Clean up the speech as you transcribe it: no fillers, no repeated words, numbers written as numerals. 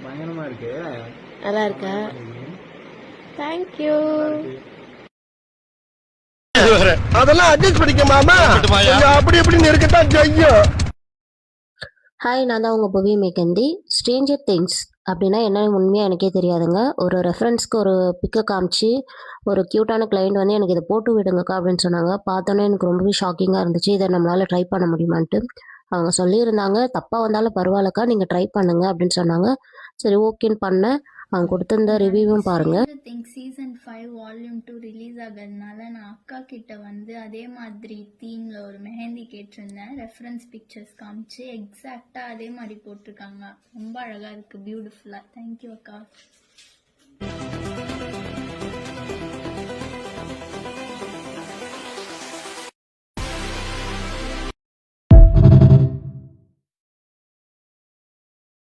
பயங்கரமா இருக்கு. நல்லா இருக்கா? தேங்க்யூ. அதெல்லாம் அட்ஜஸ்ட் பண்ணிக்க மாமா, அப்படி இப்படின்னு இருக்கத்தான் செய்யும். ஹாய், நான் தான் உங்கள் புவி மேகந்தி. ஸ்ட்ரேஞ்சர் திங்ஸ் அப்படின்னா என்னன்னு உண்மையாக எனக்கே தெரியாதுங்க. ஒரு ரெஃபரன்ஸ்க்கு ஒரு பிக்கை காமிச்சு ஒரு க்யூட்டான கிளைண்ட் வந்து எனக்கு இதை போட்டு விடுங்கக்கா அப்படின்னு சொன்னாங்க. பார்த்தோன்னே எனக்கு ரொம்பவே ஷாக்கிங்காக இருந்துச்சு. இதை நம்மளால் ட்ரை பண்ண முடியுமான்ட்டு. அவங்க சொல்லியிருந்தாங்க, தப்பாக வந்தாலும் பரவாயில்லக்கா, நீங்கள் ட்ரை பண்ணுங்க அப்படின்னு சொன்னாங்க. சரி ஓகேன்னு பண்ணேன். அவங்க கொடுத்திருந்த ரிவ்யூவும் பாருங்க. திங்க் சீசன் 5 வால்யூம் 2 ரிலீஸ் ஆகிறதுனால நான் அக்கா கிட்ட வந்து அதே மாதிரி தீம்ல ஒரு மெஹந்தி கேட்டிருந்தேன். ரெஃபரன்ஸ் பிக்சர்ஸ் காமிச்சு எக்ஸாக்டா அதே மாதிரி போட்டிருக்காங்க. ரொம்ப அழகா இருக்கு, பியூட்டிஃபுல்லா. தேங்க்யூ அக்கா.